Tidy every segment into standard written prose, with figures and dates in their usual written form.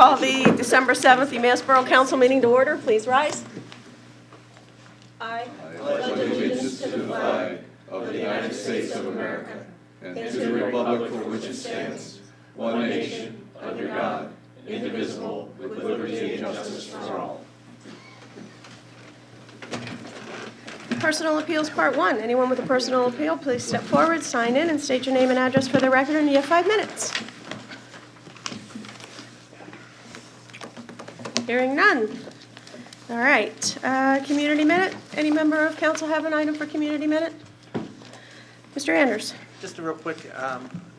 call the December 7th Emmaus Borough Council meeting to order. Please rise. I pledge allegiance to the flag of the United States of America and to the republic for which it stands, one nation, under God, indivisible, with liberty and justice for all. Personal Appeals Part 1. Anyone with a personal appeal, please step forward, sign in, and state your name and address for the record, and you have 5 minutes. Hearing none. All right. Community minute. Any member of council have an item for community minute? Mr. Anders. Just a real quick,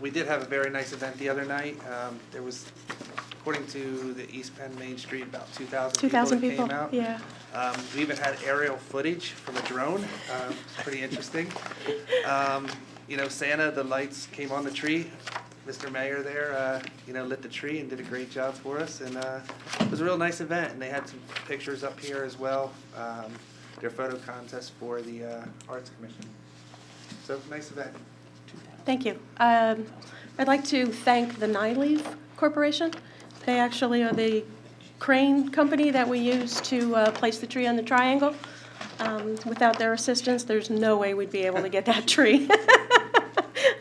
we did have a very nice event the other night. There was, according to the East Penn Main Street, about 2,000 people that came out. Yeah. We even had aerial footage from a drone. It's pretty interesting. Santa, the lights came on the tree. Mr. Mayor there, lit the tree and did a great job for us. And it was a real nice event. And they had some pictures up here as well. Their photo contest for the Arts Commission. So, nice event. Thank you. I'd like to thank the Nyleaf Corporation. They actually are the crane company that we use to place the tree on the triangle. Without their assistance, there's no way we'd be able to get that tree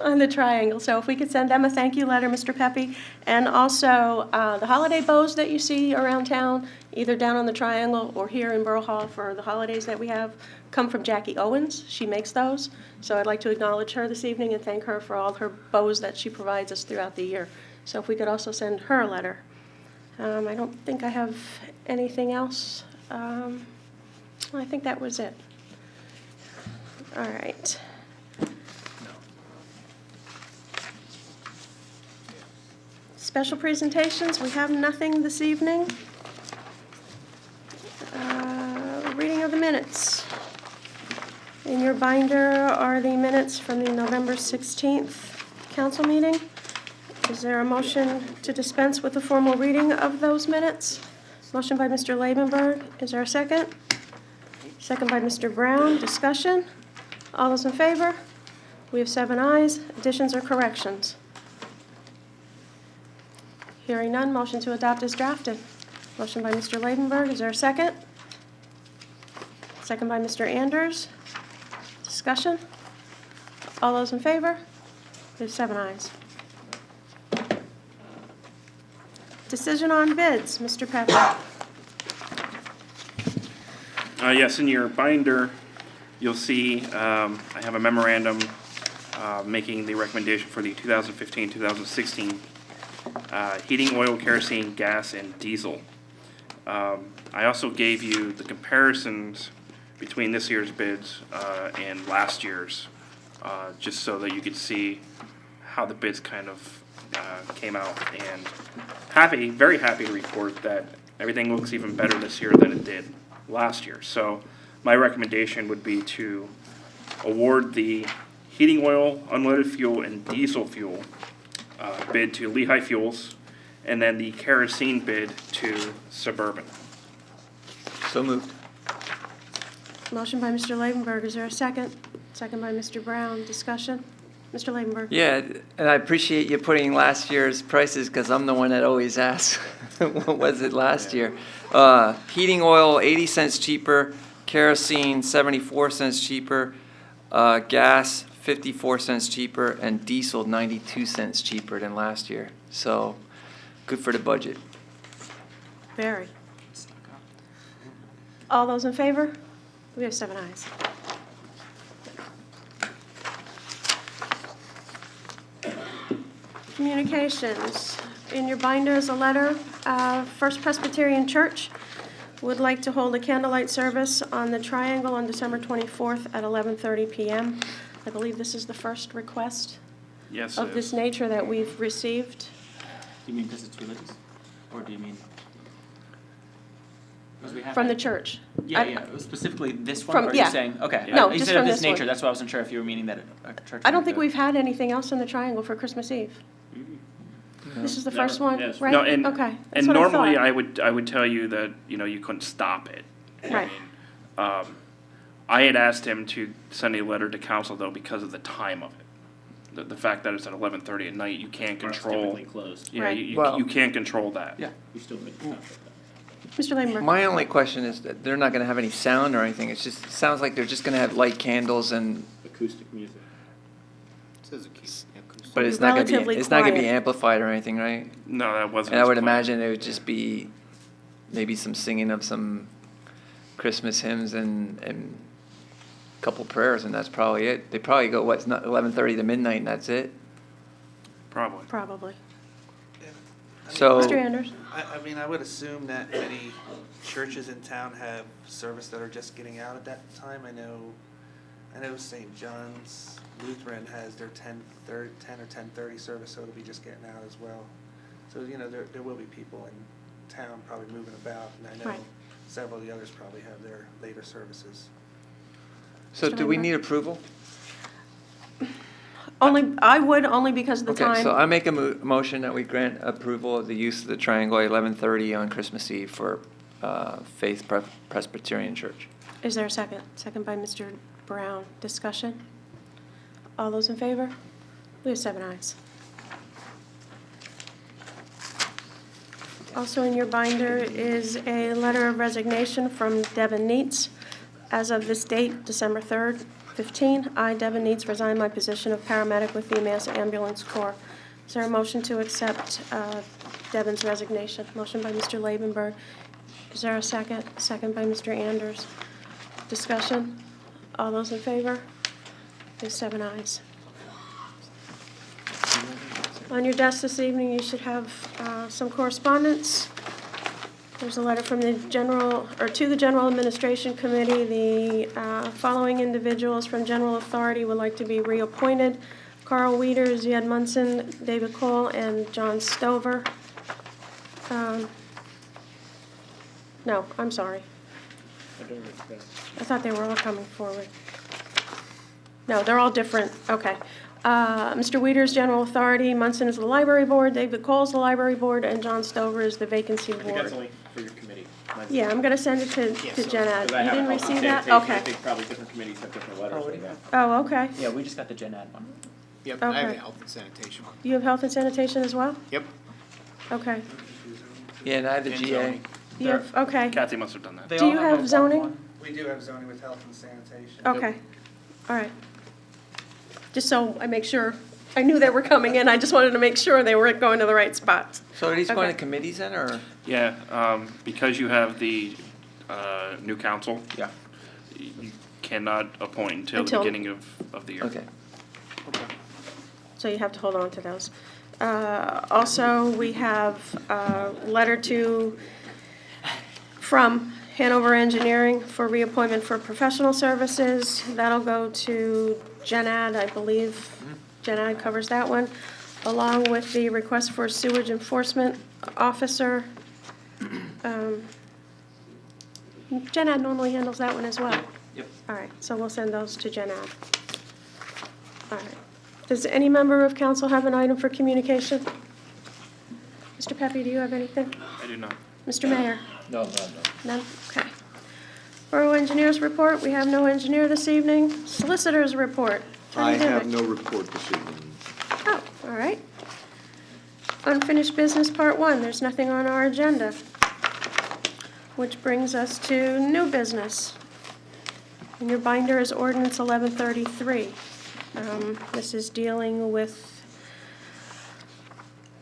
on the triangle. So if we could send them a thank you letter, Mr. Pepe. And also the holiday bows that you see around town, either down on the triangle or here in Borough Hall for the holidays that we have, come from Jackie Owens. She makes those. So I'd like to acknowledge her this evening and thank her for all her bows that she provides us throughout the year. So if we could also send her a letter. I don't think I have anything else. I think that was it. All right. Special presentations, we have nothing this evening. Reading of the minutes. In your binder are the minutes from the November 16th council meeting. Is there a motion to dispense with the formal reading of those minutes? Motion by Mr. Labenberg. Is there a second? Second by Mr. Brown. Discussion? All those in favor? We have 7 ayes. Additions or corrections? Hearing none, motion to adopt is drafted. Motion by Mr. Labenberg. Is there a second? Second by Mr. Anders. Discussion? All those in favor? We have 7 ayes. Decision on bids, Mr. Pepper. Yes, in your binder, you'll see I have a memorandum making the recommendation for the 2015-2016 heating oil, kerosene, gas, and diesel. I also gave you the comparisons between this year's bids and last year's, just so that you could see how the bids kind of came out, and very happy to report that everything looks even better this year than it did last year. So my recommendation would be to award the heating oil, unleaded fuel, and diesel fuel bid to Lehigh Fuels, and then the kerosene bid to Suburban. So moved. Motion by Mr. Labenberg. Is there a second? Second by Mr. Brown. Discussion? Mr. Labenberg. Yeah, and I appreciate you putting last year's prices because I'm the one that always asks, what was it last year? Heating oil, 80 cents cheaper, kerosene, 74 cents cheaper, gas, 54 cents cheaper, and diesel, 92 cents cheaper than last year. So good for the budget. Very. All those in favor? We have 7 ayes. Communications. In your binder is a letter. First Presbyterian Church would like to hold a candlelight service on the Triangle on December 24th at 11:30 p.m. I believe this is the first request Yes, of it this is. nature that we've received. Do you mean because it's religious? Or do you mean? Because we have From the had- church. Yeah, I- yeah, specifically this one, From- or are yeah. you saying, okay. No, You just said from of this this nature, one. that's why I wasn't sure if you were meaning that a church. I don't would think do it. we've had anything else in the Triangle for Christmas Eve. This is the Never. first one, Yes. right? No, and, Okay, that's and what normally I I would tell you that you couldn't stop it. Right. I had asked him to send a letter to council though because of the time of it. the fact that it's at 11:30 at night, you can't Or it's control. typically closed. Yeah, Right. Well- you can't control that. Yeah. You still make stuff like that. Mr. Labenberg? My only question is that they're not gonna have any sound or anything. It's just, it sounds like they're just gonna have light candles and, Acoustic music. but it's not gonna be, Relatively it's not gonna be quiet. amplified or anything, right? No, that wasn't. And I would his plan. imagine it would just be maybe some singing of some Christmas hymns and a couple prayers, and that's probably it. They probably go, what's not 11:30 to midnight, and that's it? Probably. Probably. So- Mr. Anders? I mean, I would assume that many churches in town have service that are just getting out at that time. I know St. John's Lutheran has their 10 or 10:30 service, so it'll be just getting out as well. So, you know, there will be people in town probably moving about, and I know Right. several of the others probably have their later services. So Mr. do we Labenberg? need approval? Only because of the Okay, so time. I make a motion that we grant approval of the use of the Triangle at 11:30 on Christmas Eve for Faith Presbyterian Church. Is there a second? Second by Mr. Brown. Discussion? All those in favor? We have 7 ayes. Also in your binder is a letter of resignation from Devin Neitz. As of this date, December 3rd, 15, I, Devin Neitz, resign my position of paramedic with the UMass Ambulance Corps. Is there a motion to accept Devin's resignation? Motion by Mr. Labenberg. Is there a second? Second by Mr. Anders. Discussion? All those in favor? There's 7 ayes. On your desk this evening, you should have some correspondence. There's a letter from the to the General Administration Committee. The following individuals from General Authority would like to be reappointed: Carl Wieters, Ziad Munson, David Cole, and John Stover. No, I'm sorry. I thought they were all coming forward. No, they're all different. Okay. Mr. Wieters, General Authority, Munson is the Library Board, David Cole is the Library Board, and John Stover is the Vacancy I think that's Board. only for your committee. Yeah, I'm going to send it to Jen Ad. Because I You have didn't health and receive that? sanitation. I Okay. think probably different committees have different letters for that. Oh, okay. Yeah, we just got the Gen Ed one. Yep, I have Okay. a health and sanitation one. You have health and sanitation as well? Yep. Okay. Yeah, and I have the And GA. zoning. You have, okay. Kathy must have done that. They Do all you a have one zoning? one. We do have zoning with health and sanitation. Okay. All right. Just so I make sure, I knew they were coming in, I just wanted to make sure they were going to the right spots. So are these going Okay. to committees then, or? Yeah, because you have the new council, Yeah. you cannot appoint until the Until- beginning of the year. Okay. So you have to hold on to those. Also, we have a letter from Hanover Engineering for reappointment for professional services. That'll go to Gen Ad, I believe. Gen Ad covers that one, along with the request for sewage enforcement officer. Gen Ad normally handles that one as well. Yep. All right, so we'll send those to Gen Ad. All right. Does any member of council have an item for communication? Mr. Pepe, do you have anything? I do not. Mr. Mayor? No. None? Okay. Borough Engineers Report, we have no engineer this evening. Solicitors Report. I Attorney have Dimick. no report this evening. Oh, all right. Unfinished business, part 1, there's nothing on our agenda. Which brings us to new business. And your binder is ordinance 1133. This is dealing with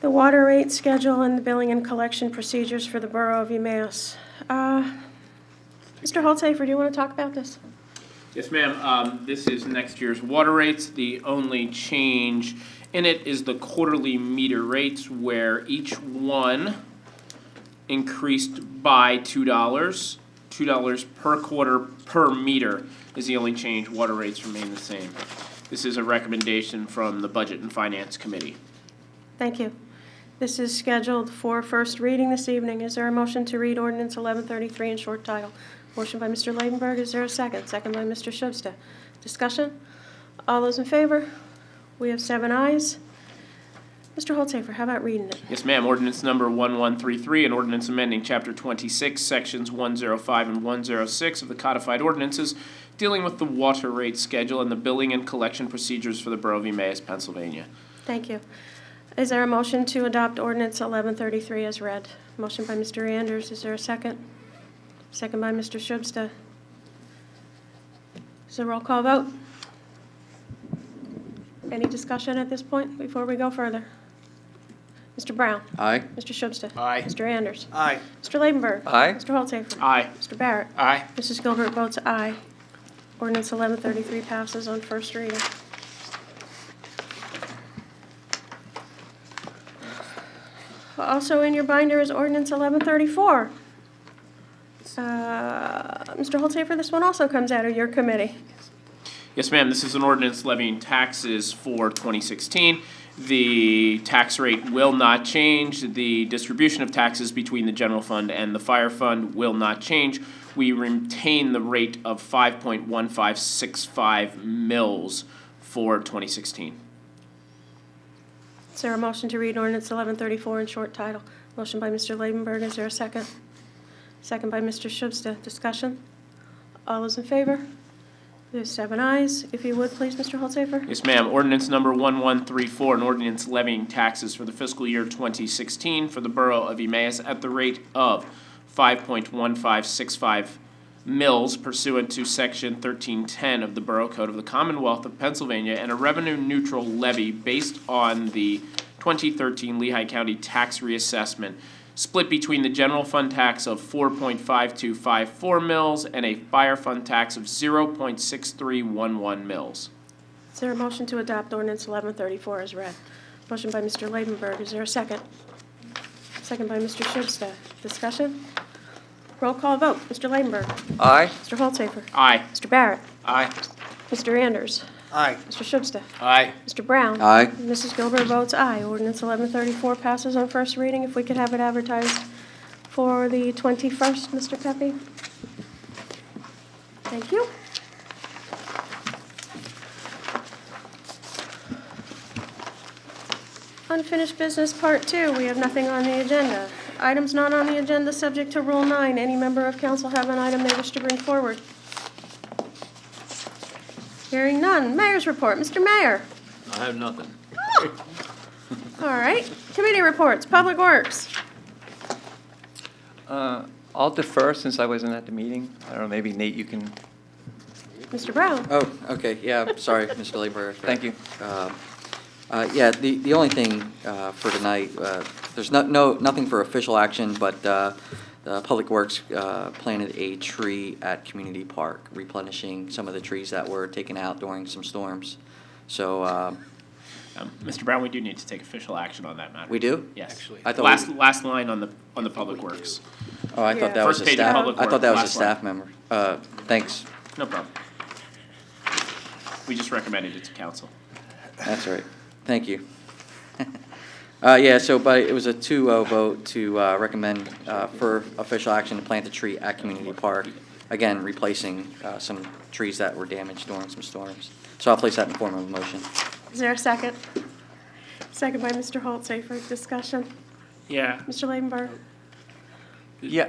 the water rate schedule and the billing and collection procedures for the Borough of UMass. Mr. Holtsafer, do you want to talk about this? Yes, ma'am. This is next year's water rates. The only change in it is the quarterly meter rates, where each one increased by $2. $2 per quarter per meter is the only change. Water rates remain the same. This is a recommendation from the Budget and Finance Committee. Thank you. This is scheduled for first reading this evening. Is there a motion to read ordinance 1133 in short title? Motion by Mr. Labenberg. Is there a second? Second by Mr. Shubsta. Discussion? All those in favor? We have 7 ayes. Mr. Holzapher, how about reading it? Yes, ma'am. Ordinance number 1133, an ordinance amending Chapter 26, Sections 105 and 106 of the codified ordinances dealing with the water rate schedule and the billing and collection procedures for the Borough of Emmaus, Pennsylvania. Thank you. Is there a motion to adopt ordinance 1133 as read? Motion by Mr. Anders. Is there a second? Second by Mr. Shubsta. Is it a roll call vote? Any discussion at this point before we go further? Mr. Brown? Aye. Mr. Shubsta? Aye. Mr. Anders? Aye. Mr. Labenberg? Aye. Mr. Holzapher? Aye. Mr. Barrett? Aye. Mrs. Gilbert votes aye. Ordinance 1133 passes on first reading. Also in your binder is ordinance 1134. Mr. Holzapher, this one also comes out of your committee. Yes, ma'am. This is an ordinance levying taxes for 2016. The tax rate will not change. The distribution of taxes between the general fund and the fire fund will not change. We retain the rate of 5.1565 mils for 2016. Is there a motion to read ordinance 1134 in short title? Motion by Mr. Labenberg. Is there a second? Second by Mr. Shubsta. Discussion? All those in favor? There's 7 ayes. If you would, please, Mr. Holzapher. Yes, ma'am. Ordinance number 1134, an ordinance levying taxes for the fiscal year 2016 for the Borough of Emmaus at the rate of 5.1565 mils pursuant to Section 1310 of the Borough Code of the Commonwealth of Pennsylvania and a revenue-neutral levy based on the 2013 Lehigh County tax reassessment, split between the general fund tax of 4.5254 mils and a fire fund tax of 0.6311 mils. Is there a motion to adopt ordinance 1134 as read? Motion by Mr. Labenberg. Is there a second? Second by Mr. Shubsta. Discussion? Roll call vote. Mr. Labenberg. Aye. Mr. Holzapher. Aye. Mr. Barrett. Aye. Mr. Anders. Aye. Mr. Shubsta. Aye. Mr. Brown. Aye. Mrs. Gilbert votes aye. Ordinance 1134 passes on first reading. If we could have it advertised for the 21st, Mr. Pepe. Thank you. Unfinished business part 2. We have nothing on the agenda. Items not on the agenda subject to Rule 9. Any member of council have an item they wish to bring forward? Hearing none. Mayor's report. Mr. Mayor. I have nothing. All right. Committee reports. Public Works. I'll defer since I wasn't at the meeting. I don't know, maybe Nate, you can, Mr. Brown. Oh, okay, yeah, sorry, Mr. Laber. thank you. Yeah, the only thing for tonight, there's nothing for official action, but the Public Works planted a tree at Community Park, replenishing some of the trees that were taken out during some storms. So, Mr. Brown, we do need to take official action on that matter. we do? Yes. Actually. I thought Last line on the Public Works. Oh, I thought that First was a page of staff, Public I thought that was a Works, last staff member. Thanks, No problem. We just recommended it to council. that's right, thank you. Yeah, so, but it was a 2-0 vote to recommend for official action to plant the tree at Community Park. Again, replacing some trees that were damaged during some storms. So I'll place that in form of a motion. Is there a second? Second by Mr. Holzapher. Discussion. Yeah. Mr. Labenberg. Yeah.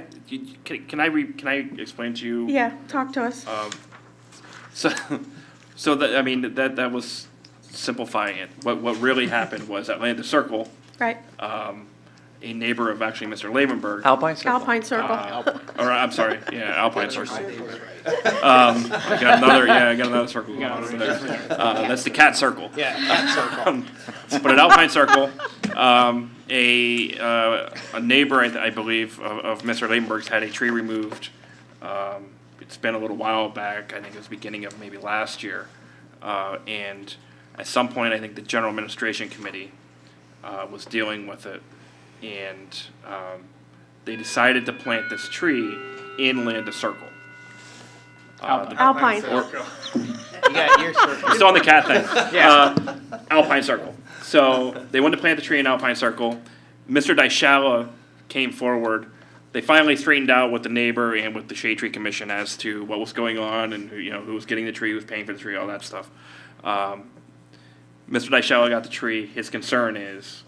Can I explain to you? Yeah, talk to us. So that, I mean, that was simplifying it. What really happened was at Landis Circle, Right. a neighbor of actually Mr. Labenberg. Alpine Circle. Alpine Circle. Or I'm sorry, yeah, Alpine Circle. I got another circle going on over there. That's the cat circle. Yeah, cat circle. But at Alpine Circle, a neighbor, I believe, of Mr. Labenberg's had a tree removed. It's been a little while back. I think it was beginning of maybe last year. And at some point, I think the General Administration Committee was dealing with it. And they decided to plant this tree in Landis Circle. Alpine. You got your circle. Still on the cat thing. Yeah. Alpine Circle. So they wanted to plant the tree in Alpine Circle. Mr. Daishala came forward. They finally straightened out with the neighbor and with the Shade Tree Commission as to what was going on and who was getting the tree, who was paying for the tree, all that stuff. Mr. Daishala got the tree. His concern is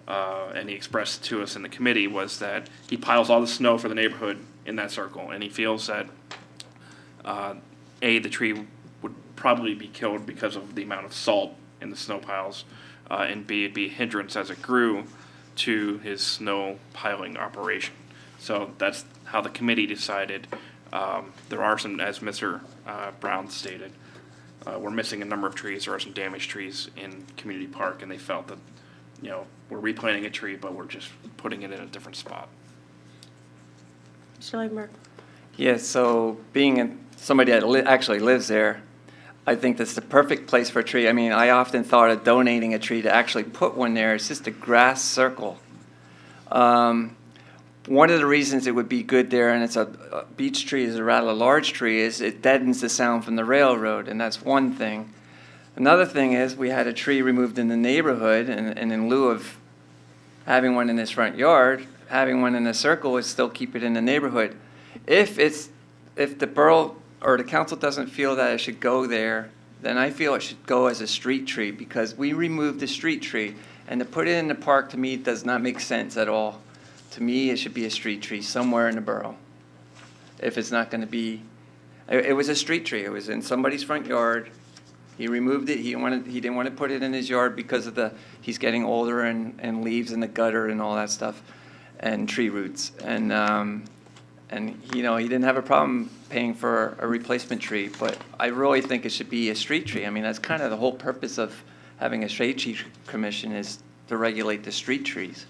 and he expressed to us in the committee, was that he piles all the snow for the neighborhood in that circle, and he feels that, A, the tree would probably be killed because of the amount of salt in the snow piles, and B, it'd be a hindrance as it grew to his snow piling operation. So that's how the committee decided. There are some, as Mr. Brown stated, we're missing a number of trees. There are some damaged trees in Community Park, and they felt that, you know, we're replanting a tree, but we're just putting it in a different spot. Mr. Levenberg? Yeah, so being somebody that actually lives there, I think that's the perfect place for a tree. I mean, I often thought of donating a tree to actually put one there. It's just a grass circle. One of the reasons it would be good there, and it's a beech tree is a rather large tree, is it deadens the sound from the railroad, and that's one thing. Another thing is we had a tree removed in the neighborhood, and in lieu of having one in his front yard, having one in the circle would still keep it in the neighborhood. If the borough or the council doesn't feel that it should go there, then I feel it should go as a street tree, because we removed the street tree, and to put it in the park to me does not make sense at all. To me, it should be a street tree somewhere in the borough. If it's not going to be, it was a street tree. It was in somebody's front yard. He removed it. He didn't want to put it in his yard because of he's getting older and leaves in the gutter and all that stuff, and tree roots. And you know, he didn't have a problem paying for a replacement tree. But I really think it should be a street tree. I mean, that's kind of the whole purpose of having a shade tree commission, is to regulate the street trees.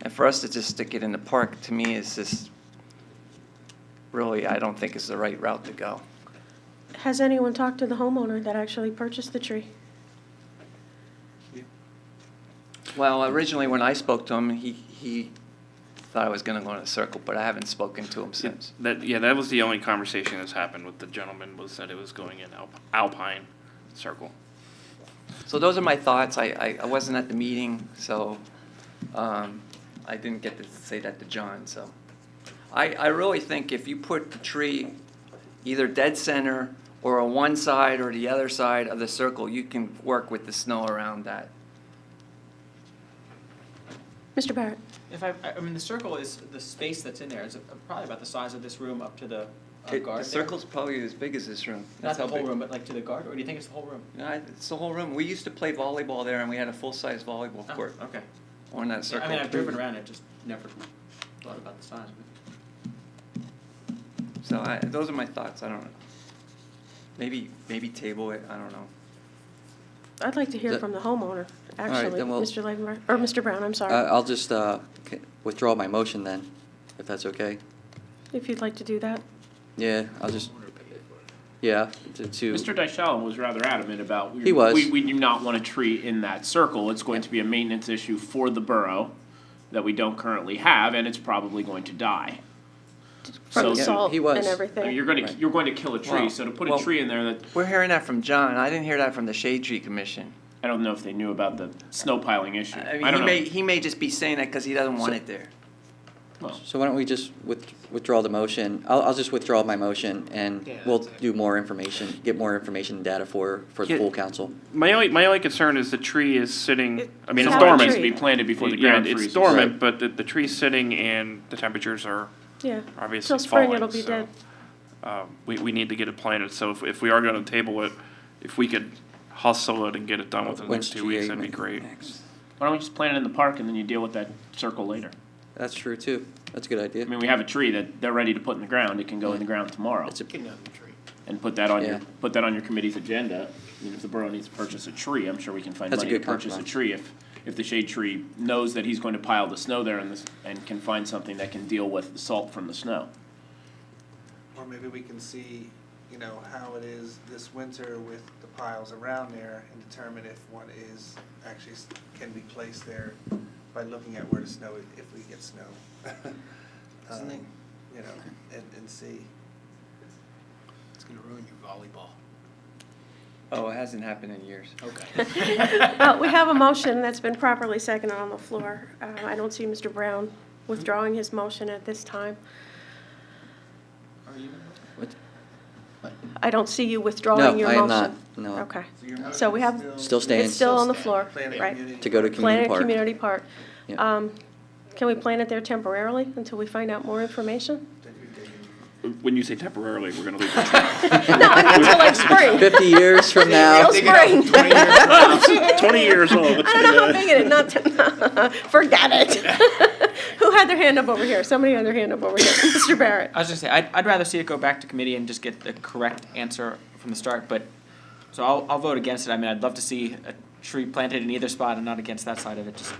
And for us to just stick it in the park, to me, is just really, I don't think is the right route to go. Has anyone talked to the homeowner that actually purchased the tree? Well, originally when I spoke to him, he thought I was going to go in a circle, but I haven't spoken to him since. That was the only conversation that's happened with the gentleman, was that it was going in Alpine Circle. So those are my thoughts. I wasn't at the meeting, so I didn't get to say that to John. So I really think if you put the tree either dead center or on one side or the other side of the circle, you can work with the snow around that. Mr. Barrett? I mean, the circle is, the space that's in there is probably about the size of this room up to the guard The there. circle's probably as big as this room. Not That's the how whole big. room, but like to the guard, or do you think it's the whole room? No, it's the whole room. We used to play volleyball there, and we had a full-size volleyball Oh, court okay. on that Yeah, circle. I mean, I've driven around it, just never thought about the size of it. So those are my thoughts. I don't know. Maybe table it. I don't know. I'd like to hear That- from the homeowner, actually, then we'll- Mr. Levenberg, or Mr. Brown, I'm sorry, I'll just withdraw my motion then, if that's okay. if you'd like to do that. Yeah, I'll just, yeah, to, Mr. Dyschel was rather adamant about. He was. We do not want a tree in that circle. It's going to be a maintenance issue for the borough that we don't currently have, and it's probably going to die. From the So- salt he was. and I everything. mean, you're going to kill a tree, Well, so to put well- a tree in there that, We're hearing that from John. I didn't hear that from the Shade Tree Commission. I don't know if they knew about the snow piling issue. I I don't know. mean, he may just be saying that because he doesn't want it there. Well, so why don't we just withdraw the motion? I'll just withdraw my motion, and we'll do more information, get more information and data for the Yeah. full council. My only concern is the tree is sitting, I mean, it's It's dormant. to be planted before the Yeah, ground it's freezes. dormant, but the tree's sitting and the temperatures are Yeah, obviously till spring falling, it'll be so, dead. We need to get it planted, so if we are gonna table it, if we could hustle it and get it done within the When's next 2 weeks, GA that'd be meeting great. next? Why don't we just plant it in the park and then you deal with that circle later? That's true too. That's a good idea. I mean, we have a tree that they're ready to put in the ground. It can go in the ground tomorrow. It's a, And put that on Yeah. your committee's agenda. I mean, if the borough needs to purchase a tree, I'm sure we can find That's a money to good purchase a compromise. tree if the shade tree knows that he's going to pile the snow there and can find something that can deal with the salt from the snow. Or maybe we can see, you know, how it is this winter with the piles around there and determine if one is actually can be placed there by looking at where the snow is, if we get snow. Isn't it- You know, and see. It's gonna ruin your volleyball. Oh, it hasn't happened in years. Okay. Well, we have a motion that's been properly seconded on the floor. I don't see Mr. Brown withdrawing his motion at this time. Are you? I don't see you no, withdrawing your I am motion. not, no. Okay, so we have, Still staying it's still on the floor, Planet right? Community. to go to Community Planet Park. Community Park. Yeah. Can we plant it there temporarily until we find out more information? When you say temporarily, we're gonna leave the tree. No, I mean until like spring. 50 years from now. Till spring. 20 years old. I don't know how big it is, forget it. Who had their hand up over here? Somebody had their hand up over here. Mr. Barrett. I was gonna say, I'd rather see it go back to committee and just get the correct answer from the start, but, so I'll vote against it. I mean, I'd love to see a tree planted in either spot and not against that side of it. Just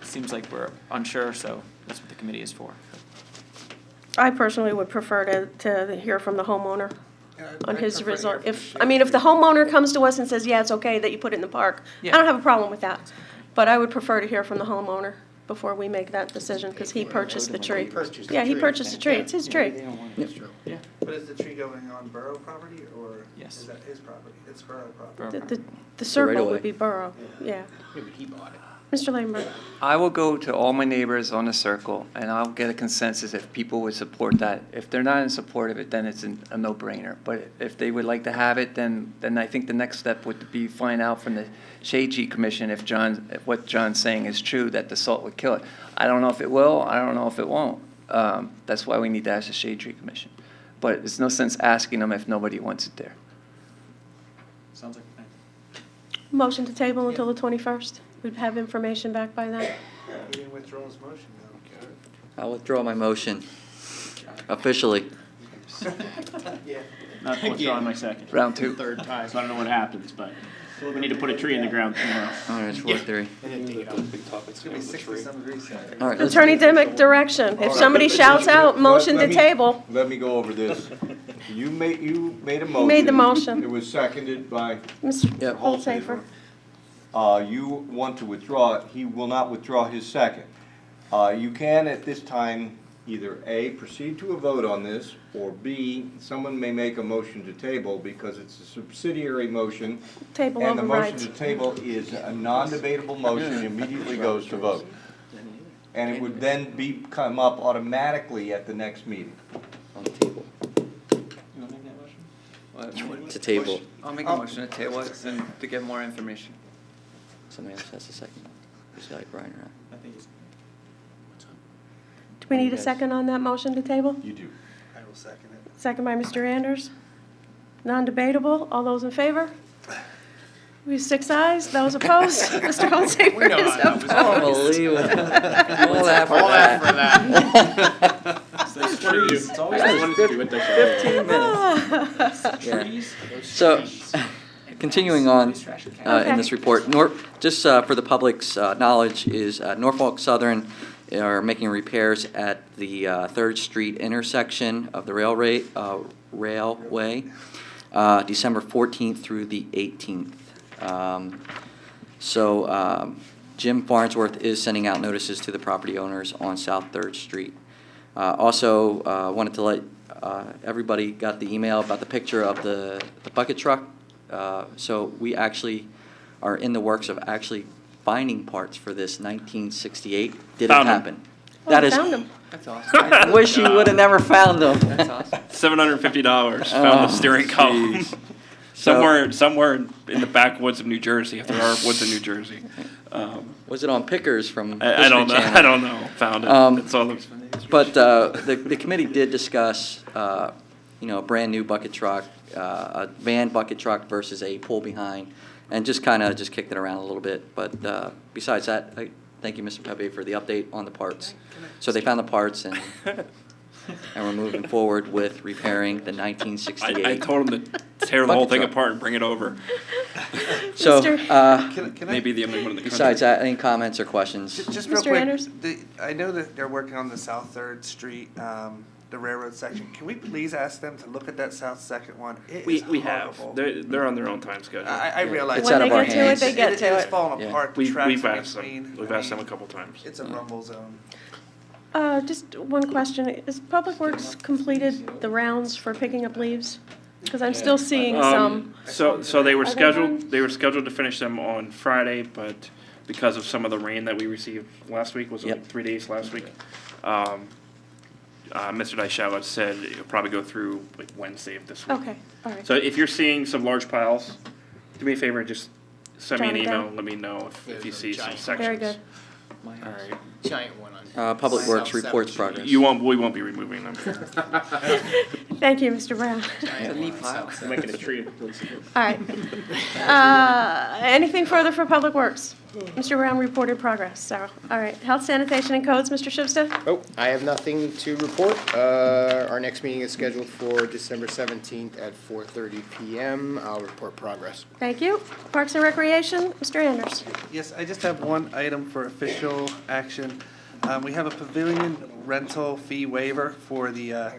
seems like we're unsure, so that's what the committee is for. I personally would prefer to hear from the homeowner on I'd his prefer to result. hear from If the homeowner comes to us and says, yeah, it's okay that you put it in the park, I Yeah. don't have a problem with that. But I would prefer to hear from the homeowner before we make that decision, because he purchased the tree. Yeah, he purchased the tree, it's his tree. But is the tree going on borough property, or Yes. is that his property? It's borough property. Borough The property. circle right-of-way. would be borough, yeah. Maybe he bought it. Mr. Lambert, I will go to all my neighbors on the circle, and I'll get a consensus if people would support that. If they're not in support of it, then it's a no-brainer. But if they would like to have it, then I think the next step would be find out from the Shade Tree Commission if what John's saying is true, that the salt would kill it. I don't know if it will, I don't know if it won't. That's why we need to ask the Shade Tree Commission. But there's no sense asking them if nobody wants it there. Sounds like a plan. motion to table until the 21st. We'd have information back by then. He didn't withdraw his motion, though. I'll withdraw my motion officially. Not withdrawing my second. Round two. Third time. So I don't know what happens, but we need to put a tree in the ground tomorrow. All right, it's 4-3. It's gonna be 60-some degrees Saturday. All right, let's- Attorney Dimick, direction. If somebody shouts out, motion to table. Let me go over this. You made a motion. made the motion. It was seconded by Mr. Yep. Holzapher. You want to withdraw it, he will not withdraw his second. You can at this time either A, proceed to a vote on this, or B, someone may make a motion to table because it's a subsidiary motion. Table And the motion overrides. to table is a non-debatable motion, immediately goes to vote. And it would then come up automatically at the next meeting. On the table. You wanna make that motion? To table. I'll make a motion to table it and to get more information. Somebody else has a second. Besides Brian or I think it's. Do we need a second on that motion to table? You do. I will second it. Second by Mr. Anders. Non-debatable. All those in favor? We have 6 ayes. Those opposed? Mr. Holzapher know is how that was opposed. Unbelievable. All that for All that that. for that. Those trees, it's always I wanted to do it this way. 15 minutes. trees. So, continuing on Trees, trash, and Okay. in this report, just for the public's knowledge, is Norfolk Southern are making repairs at the 3rd Street intersection of the railway, December 14th through the 18th. Jim Farnsworth is sending out notices to the property owners on South 3rd Street. Also, wanted to let everybody got the email about the picture of the bucket truck. So we actually are in the works of actually finding parts for this 1968. Did Found it 'em. happen? Oh, That I is. found him. That's awesome. I wish you would have never found them. That's awesome. $750, found the steering column. So- Somewhere in the backwoods of New Jersey, if there are woods in New Jersey. Was it on Pickers from I don't know, History Channel? I don't know, found Um, it. It's all the. But the committee did discuss, a brand-new bucket truck, a van bucket truck versus a pull-behind, and just kind of kicked it around a little bit. But besides that, thank you, Mr. Pepe, for the update on the parts. So they found the parts, and we're moving forward with repairing the 1968. I told him to tear the whole Bucket thing truck. apart and bring it over. So, Mr. Can I? Maybe the only one in the country. besides that, any comments or questions? Just real Mr. quick, Anders? I know that they're working on the South 3rd Street, the railroad section. Can we please ask them to look at that south second one? It is We have, horrible. they're on their own time schedule. I realize. It's When out they of our get to it, hands. they get to It is it. falling Yeah. apart. The We've tracks in asked between. them, we've I asked them a mean, couple times. It's a rumble zone. Just one question. Is Public Works completed the rounds for picking up leaves? Because I'm still seeing some. So they were Are they scheduled, done? they were scheduled to finish them on Friday, but because of some of the rain that we received last week, was it like Yep. 3 days last week? Mr. Dyschala said it'll probably go through like Wednesday of this week. Okay, all right. So if you're seeing some large piles, do me a favor, just send me an Jot it email, down. let me know if you There's a see some giant- sections. Very good. my All house. right. Giant one on. Public Works South reports 7th progress. We won't be removing them. Thank you, Mr. Brown. Giant one on South We're 7th. making a tree of police. All right. Anything further for Public Works? Mr. Brown reported progress, so, all right. Health, Sanitation, and Codes, Mr. Shivsta? Oh, I have nothing to report. Our next meeting is scheduled for December 17th at 4:30 PM. I'll report progress. Thank you. Parks and Recreation, Mr. Anders? Yes, I just have one item for official action. We have a pavilion rental fee waiver for the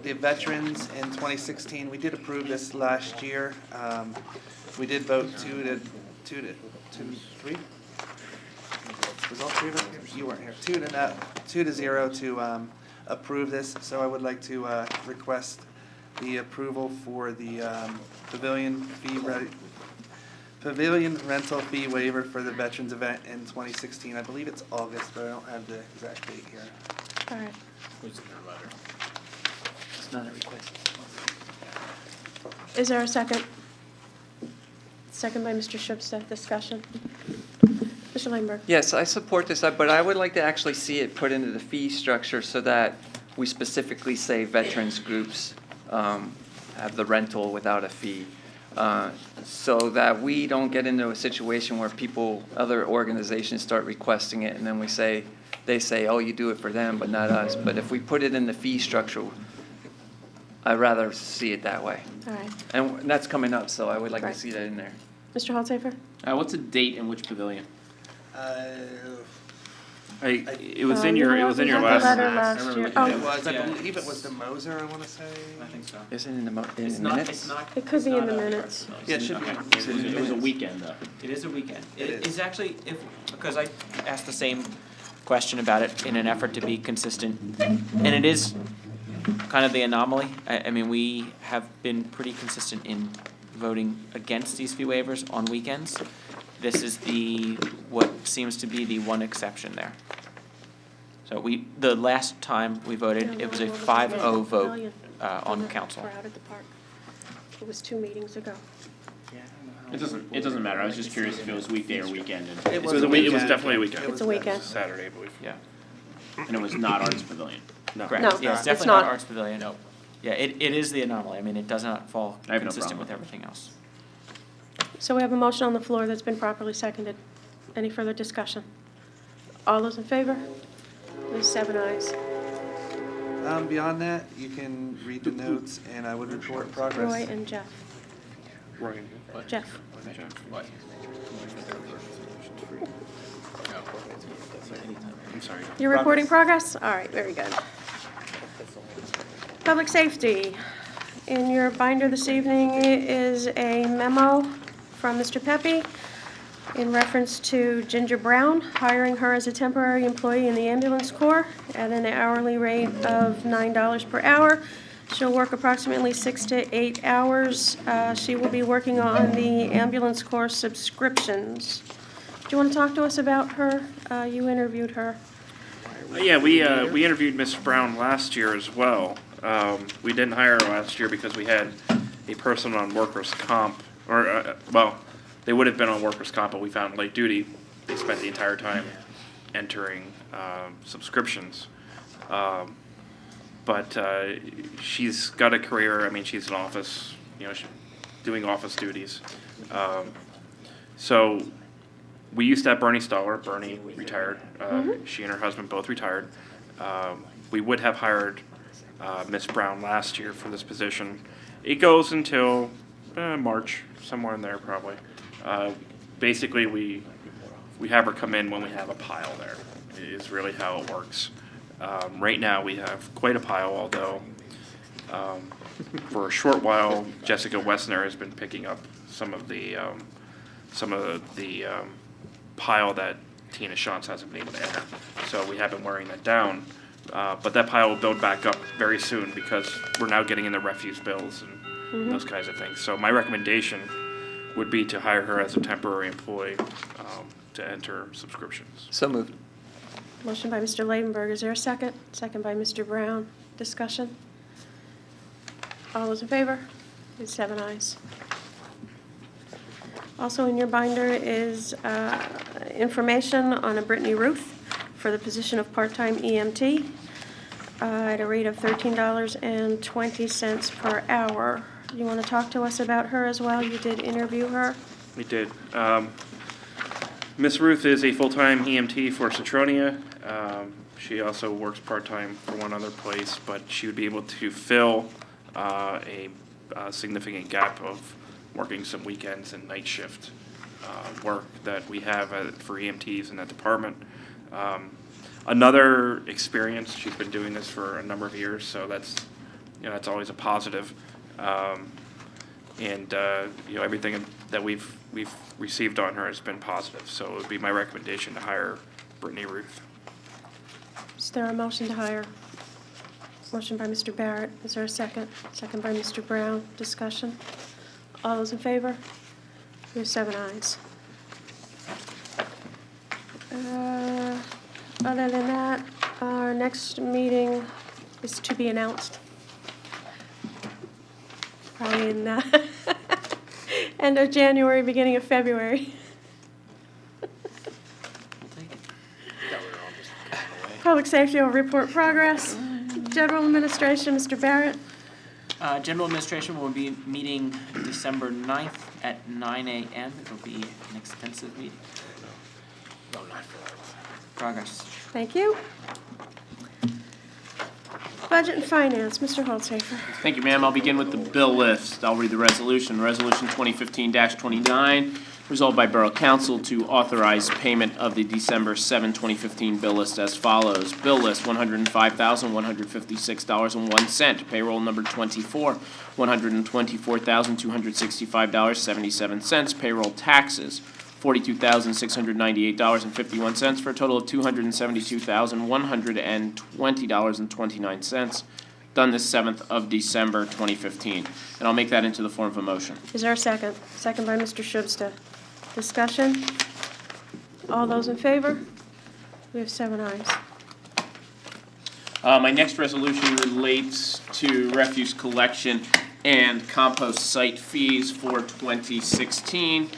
veterans in 2016. We did approve this last year. We did vote 2-3. Was all three of us here? You weren't here. 2-0 to approve this. So I would like to request the approval for the pavilion rental fee waiver for the veterans event in 2016. I believe it's August, but I don't have the exact date here. All right. It's not a request. Is there a second? Second by Mr. Shivsta. Discussion. Mr. Langberg? Yes, I support this, but I would like to actually see it put into the fee structure so that we specifically say veterans groups have the rental without a fee. So that we don't get into a situation where other organizations start requesting it, and then they say, oh, you do it for them, but not us. But if we put it in the fee structure, I'd rather see it that way. All right. And that's coming up, so I would like to Right. see that in there. Mr. Holzapher? What's the date and which pavilion? It was in your We last. had the letter last remember year. looking Oh, at It was, I Yeah. believe it was the Moser, I want to say. I think so. Isn't it in the It's minutes? not, it's not. It could be in the it's not a minutes. park Yeah, it pavilion. should Okay. be. It was a weekend though. It is a weekend. It is. It's actually, because I asked the same question about it in an effort to be consistent, and it is kind of the anomaly. I mean, we have been pretty consistent in voting against these fee waivers on weekends. This is what seems to be the one exception there. So the last time we voted, it was a 5-0 vote on council. We're out at the park. It was 2 meetings ago. It doesn't matter. I was just curious if it was weekday or weekend and It It was a it was weekend. definitely a weekend. It's a weekend. Saturday, I believe. Yeah, it was not Arts Pavilion. No. correct. No, Yeah, it's it's definitely not not. Arts Pavilion. No. Yeah, it is the anomaly. I mean, it does not fall I have no consistent problem with with everything else. So we have a motion on the floor that's been properly seconded. Any further discussion? All those in favor? There's 7 ayes. Beyond that, you can read the notes and I would report progress. Roy and Jeff. Right. Jeff. What? I'm sorry. You're reporting progress? All right, very good. Public safety. In your binder this evening is a memo from Mr. Pepe in reference to Ginger Brown, hiring her as a temporary employee in the ambulance corps at an hourly rate of $9 per hour. She'll work approximately 6 to 8 hours. She will be working on the ambulance corps subscriptions. Do you want to talk to us about her? You interviewed her. Yeah, we interviewed Miss Brown last year as well. We didn't hire her last year because we had a person on workers' comp, or, they would have been on workers' comp, but we found late duty. They spent the entire time entering subscriptions. But she's got a career, I mean, she's in office, doing office duties. So we used to have Bernie Stoller. Bernie retired. She and her husband both retired. We would have hired Miss Brown last year for this position. It goes until March, somewhere in there probably. Basically, we have her come in when we have a pile there, is really how it works. Right now, we have quite a pile, although for a short while, Jessica Wessner has been picking up some of the pile that Tina Shantz hasn't been able to enter. So we have been wearing that down. But that pile will build back up very soon because we're now getting in the refuse bills and those kinds of things. So my recommendation would be to hire her as a temporary employee to enter subscriptions. So moved. Motion by Mr. Ladenburg. Is there a second? Second by Mr. Brown. Discussion? All those in favor? It's 7 ayes. Also in your binder is information on a Brittany Ruth for the position of part-time EMT at a rate of $13.20 per hour. You want to talk to us about her as well? You did interview her. We did. Miss Ruth is a full-time EMT for Citronia. She also works part-time for one other place, but she would be able to fill a significant gap of working some weekends and night shift work that we have for EMTs in that department. Another experience, she's been doing this for a number of years, so that's always a positive. Everything that we've received on her has been positive, so it would be my recommendation to hire Brittany Ruth. Is there a motion to hire? Motion by Mr. Barrett. Is there a second? Second by Mr. Brown. Discussion? All those in favor? We have 7 ayes. Other than that, our next meeting is to be announced. Probably in end of January, beginning of February. Public safety will report progress. General administration, Mr. Barrett. General Administration will be meeting December 9th at 9 a.m. It'll be an extensive meeting. Progress. Thank you. Budget and Finance, Mr. Holzapher. Thank you, ma'am. I'll begin with the bill list. I'll read the resolution. Resolution 2015-29, resolved by Borough Council to authorize payment of the December 7, 2015 bill list as follows. Bill list, $105,156.01. Payroll number 24, $124,265.77. Payroll taxes, $42,698.51 for a total of $272,120.29. Done this 7th of December 2015. And I'll make that into the form of a motion. Is there a second? Second by Mr. Shubsta. Discussion? All those in favor? We have 7 ayes. My next resolution relates to refuse collection and compost site fees for 2016.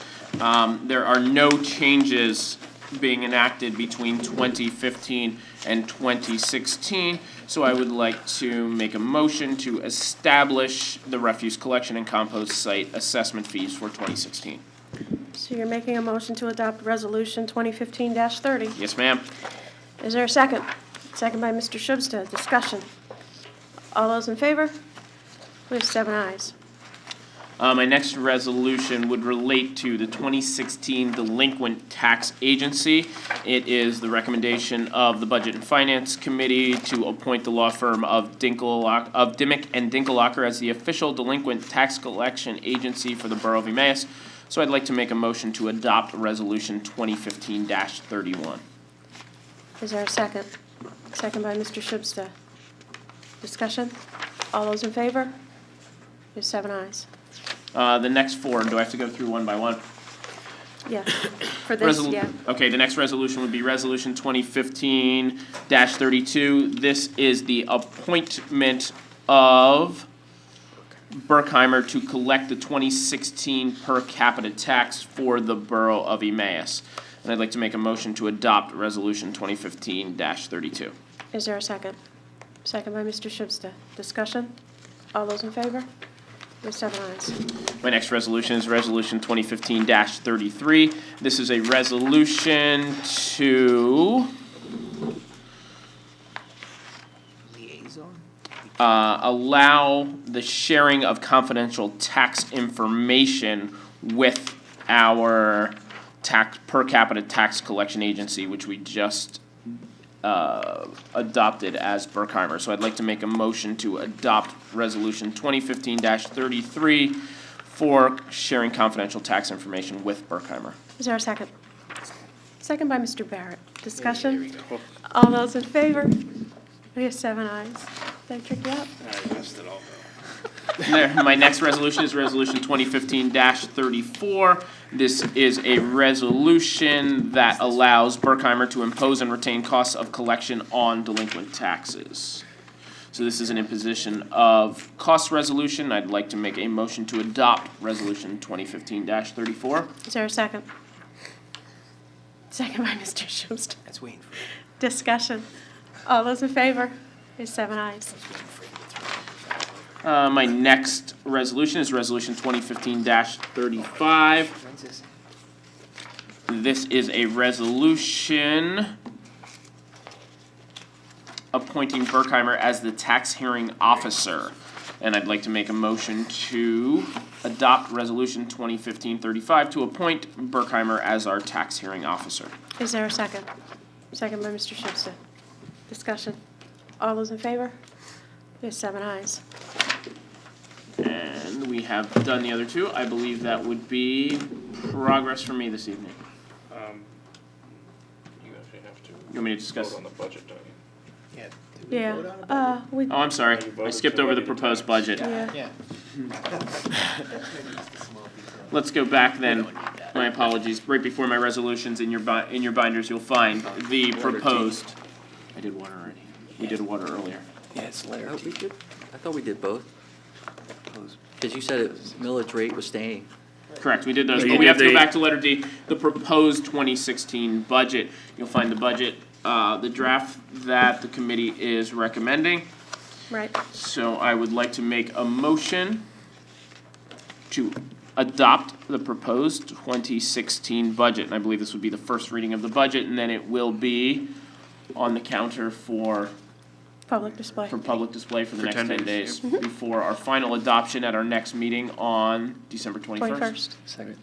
There are no changes being enacted between 2015 and 2016, so I would like to make a motion to establish the refuse collection and compost site assessment fees for 2016. So you're making a motion to adopt Resolution 2015-30. Yes, ma'am. Is there a second? Second by Mr. Shubsta. Discussion? All those in favor? We have 7 ayes. My next resolution would relate to the 2016 Delinquent Tax Agency. It is the recommendation of the Budget and Finance Committee to appoint the law firm of Dimmick and Dinkelacher as the official delinquent tax collection agency for the Borough of Emmaus. So I'd like to make a motion to adopt Resolution 2015-31. Is there a second? Second by Mr. Shubsta. Discussion? All those in favor? We have 7 ayes. The next 4, do I have to go through one by one? Yes, for this, yeah. Okay, the next resolution would be Resolution 2015-32. This is the appointment of Berkheimer to collect the 2016 per capita tax for the Borough of Emmaus. And I'd like to make a motion to adopt Resolution 2015-32. Is there a second? Second by Mr. Shubsta. Discussion? All those in favor? We have 7 ayes. My next resolution is Resolution 2015-33. This is a resolution to allow the sharing of confidential tax information with our per capita tax collection agency, which we just adopted as Berkheimer. So I'd like to make a motion to adopt Resolution 2015-33 for sharing confidential tax information with Berkheimer. Is there a second? Second by Mr. Barrett. Discussion? All those in favor? We have 7 ayes. Did I trick you up? I messed it all up. My next resolution is Resolution 2015-34. This is a resolution that allows Berkheimer to impose and retain costs of collection on delinquent taxes. So this is an imposition of cost resolution. I'd like to make a motion to adopt Resolution 2015-34. Is there a second? Second by Mr. Schuster. That's waiting for Discussion. All those in favor? There's 7 ayes. My next resolution is Resolution 2015-35. When's this? This is a resolution appointing Berkheimer as the tax hearing officer. And I'd like to make a motion to adopt Resolution 2015-35 to appoint Berkheimer as our tax hearing officer. Is there a second? Second by Mr. Schuster. Discussion. All those in favor? There's 7 ayes. And we have done the other two. I believe that would be progress for me this evening. You actually have to You want me to discuss? vote on the budget, don't you? Yeah. Yeah, we, Oh, I'm sorry. You I voted skipped to over the levy the proposed tax. budget. yeah. Yeah. Let's go back then. My apologies. Right before my resolutions in your binders, you'll find the proposed. I did water already. We did water earlier. Yeah, it's letter Oh, T. we did? I thought we did both. Because you said millage rate was staying. Correct, we did those, You but we have to did go the- back to letter D, the proposed 2016 budget. You'll find the budget, the draft that the committee is recommending. Right. So I would like to make a motion to adopt the proposed 2016 budget. And I believe this would be the first reading of the budget, and then it will be on the counter for Public display. public display for the For next 10 10 days. days, before our final adoption at our next meeting on December 21st. 21st. Second.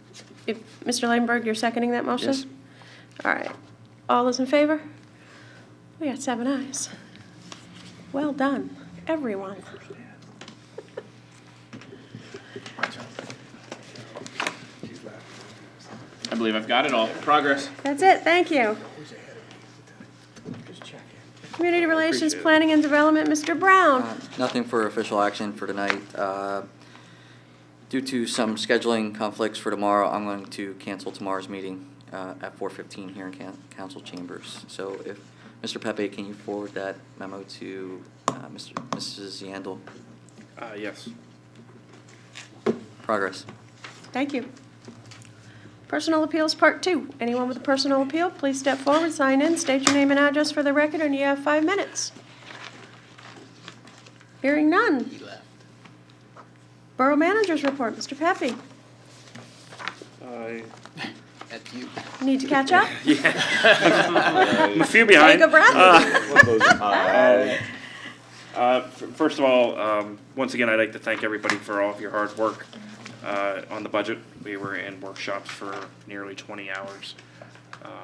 If, Mr. Leidenberg, you're seconding that motion? Yes. All right. All those in favor? We got 7 ayes. Well done, everyone. I believe I've got it all. Progress. That's it, thank you. Community Relations, Planning and Development, Mr. Brown. Nothing for official action for tonight. Due to some scheduling conflicts for tomorrow, I'm going to cancel tomorrow's meeting at 4:15 here in council chambers. So if, Mr. Pepe, can you forward that memo to Mrs. Yandel? Yes. Progress. Thank you. Personal Appeals, Part 2. Anyone with a personal appeal, please step forward, sign in, state your name and address for the record, and you have 5 minutes. Hearing none. He left. Borough Manager's Report, Mr. Pepe. That's you. Need to catch up? I'm a few behind. Take a breath. First of all, once again, I'd like to thank everybody for all of your hard work on the budget. We were in workshops for nearly 20 hours.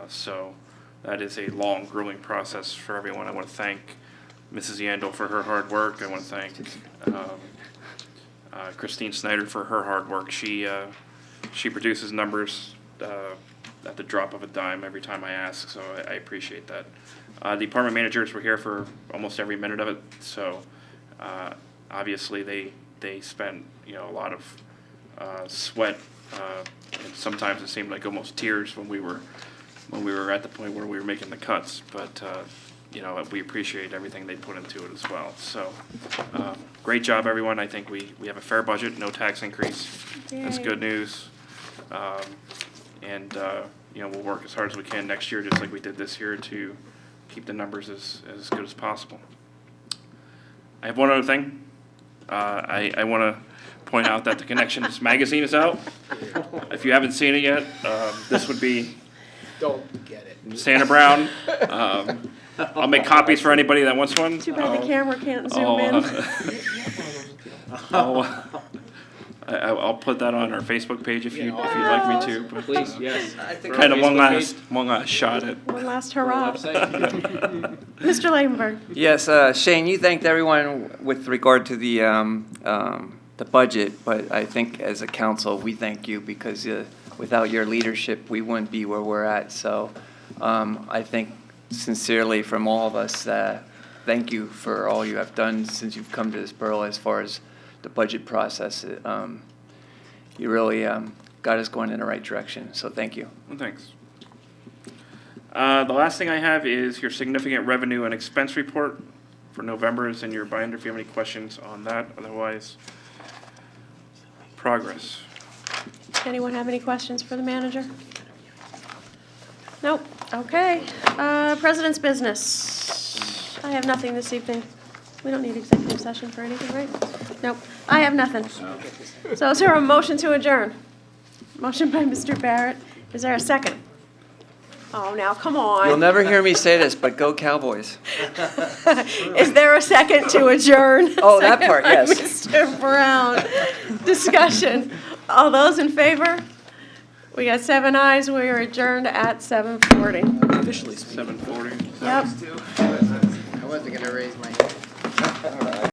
So that is a long, grueling process for everyone. I want to thank Mrs. Yandel for her hard work. I want to thank Christine Snyder for her hard work. She produces numbers at the drop of a dime every time I ask, so I appreciate that. Department managers were here for almost every minute of it, so obviously they spent a lot of sweat, and sometimes it seemed like almost tears when we were at the point where we were making the cuts. But we appreciate everything they put into it as well. So great job, everyone. I think we have a fair budget, no tax increase. That's Yay. good news. We'll work as hard as we can next year, just like we did this year, to keep the numbers as good as possible. I have one other thing. I want to point out that the Connections magazine is out. If you haven't seen it yet, this would be Don't get it. Santa Brown. I'll make copies for anybody that wants one. Too bad the camera can't zoom in. I'll put that on our Facebook page if you'd like me to. But, Please, yes. kind of one last shot at. One last hurrah. Mr. Leidenberg. Yes, Shane, you thanked everyone with regard to the budget, but I think as a council, we thank you because without your leadership, we wouldn't be where we're at. So I think sincerely from all of us, thank you for all you have done since you've come to this borough as far as the budget process. You really got us going in the right direction, so thank you. Well, thanks. The last thing I have is your significant revenue and expense report for November is in your binder if you have any questions on that. Otherwise, progress. Anyone have any questions for the manager? Nope. Okay. President's business. I have nothing this evening. We don't need executive session for anything, right? Nope. I have nothing. So is there a motion to adjourn? Motion by Mr. Barrett. Is there a second? Oh, now, come on. You'll never hear me say this, but go Cowboys. Is there a second to adjourn? Oh, that part, Second by yes. Mr. Brown. Discussion. All those in favor? We got 7 ayes. We are adjourned at 7:40. Officially speaking. 7:40. Yep. I wasn't gonna raise my hand.